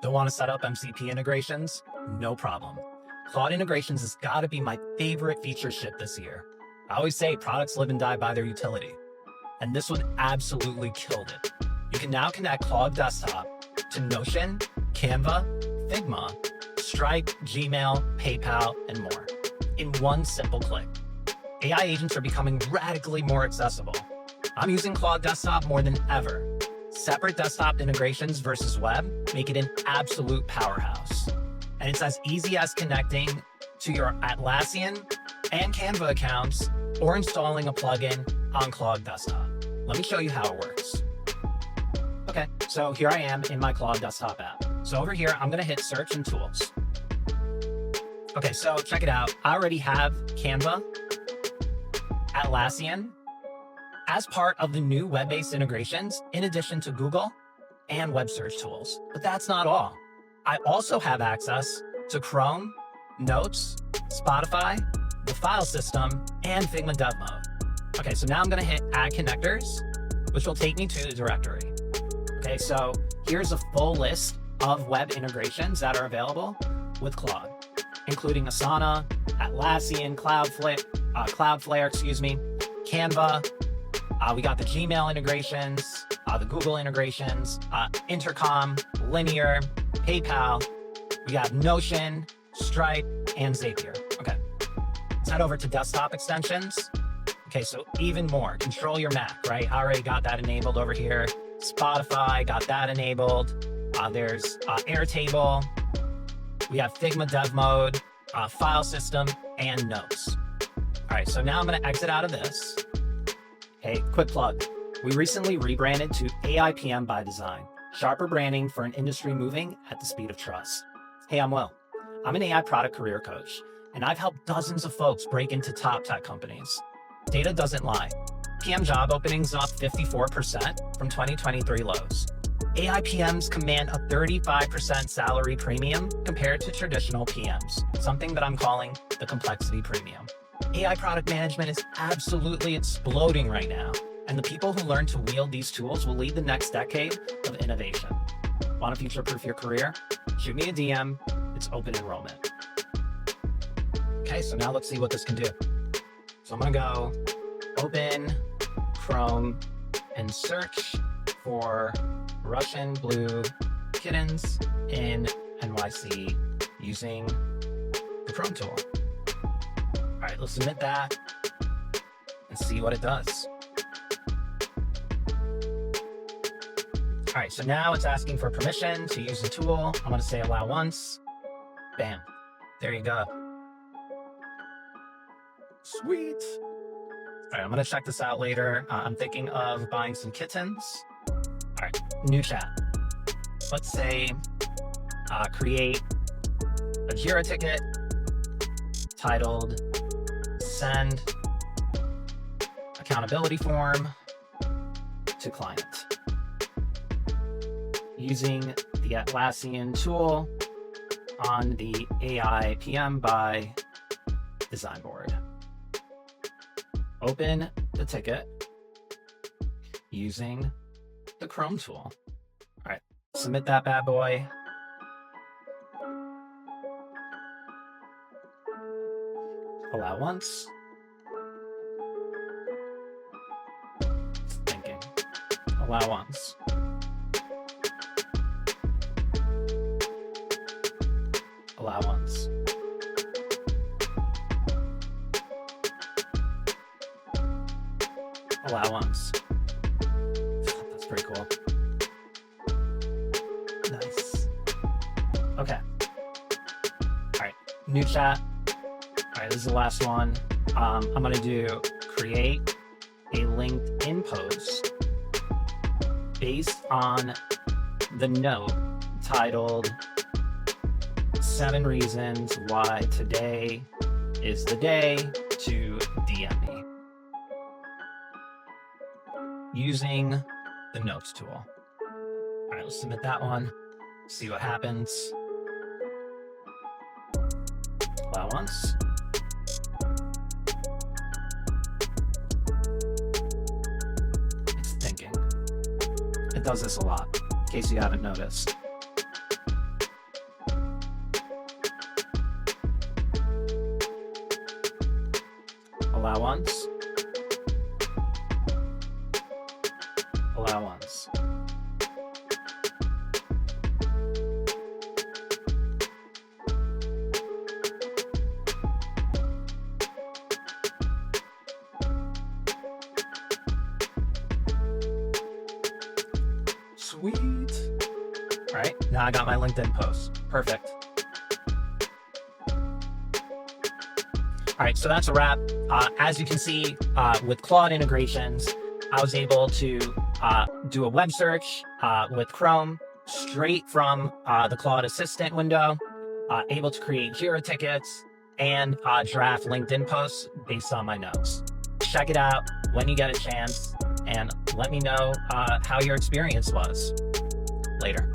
Don't want to set up MCP integrations? No problem. Claude integrations has got to be my favorite feature ship this year. I always say products live and die by their utility, and this one absolutely killed it. You can now connect Claude Desktop to Notion, Canva, Figma, Stripe, Gmail, PayPal, and more in one simple click. AI agents are becoming radically more accessible. I'm using Claude Desktop more than ever. Separate desktop integrations versus web make it an absolute powerhouse. And it's as easy as connecting to your Atlassian and Canva accounts or installing a plugin on Claude Desktop. Let me show you how it works. Okay, so here I am in my Claude Desktop app. So over here, I'm gonna hit search and tools. Okay, so check it out. I already have Canva, Atlassian, as part of the new web-based integrations, in addition to Google and web search tools. But that's not all. I also have access to Chrome, Notes, Spotify, the file system, and Figma Dev Mode. Okay, so now I'm gonna hit Add Connectors, which will take me to the directory. Okay, so here's a full list of web integrations that are available with Claude, including Asana, Atlassian, Cloudflare, Canva. We got the Gmail integrations, the Google integrations, Intercom, Linear, PayPal. We got Notion, Stripe, and Zapier. Okay, let's head over to desktop extensions. Okay, so even more, control your Mac, right? I already got that enabled over here. Spotify, got that enabled. There's Airtable. We have Figma Dev Mode, file system, and Notes. All right, so now I'm gonna exit out of this. Hey, quick plug. We recently rebranded to AI PM by Design, sharper branding for an industry moving at the speed of trust. Hey, I'm Will. I'm an AI product career coach, and I've helped dozens of folks break into top tech companies. Data doesn't lie. PM job openings up 54% from 2023 lows. AI PMs command a 35% salary premium compared to traditional PMs, something that I'm calling the complexity premium. AI product management is absolutely exploding right now, and the people who learn to wield these tools will lead the next decade of innovation. Want to future-proof your career? Shoot me a DM. It's open enrollment. Okay, so now let's see what this can do. So I'm gonna go open Chrome and search for Russian blue kittens in NYC using the Chrome tool. All right, let's submit that and see what it does. All right, so now it's asking for permission to use the tool. I'm gonna say allow once. Bam, there you go. Sweet. All right, I'm gonna check this out later. I'm thinking of buying some kittens. All right, new chat. Let's say create a Jira ticket titled send accountability form to client using the Atlassian tool on the AI PM by Design board. Open the ticket using the Chrome tool. All right, submit that bad boy. Allow once. Thinking. Allow once. Allow once. Allow once. That's pretty cool. Nice. Okay. All right, new chat. All right, this is the last one. I'm gonna do create a LinkedIn post based on the note titled 7 reasons why today is the day to DM me, using the notes tool. All right, let's submit that one, see what happens. Allow once. It's thinking. It does this a lot, in case you haven't noticed. Allow once. Allow once. Sweet. All right, now I got my LinkedIn post. Perfect. All right, so that's a wrap. As you can see, with Claude integrations, I was able to do a web search with Chrome straight from the Claude Assistant window, able to create Jira tickets and draft LinkedIn posts based on my notes. Check it out when you get a chance and let me know how your experience was. Later.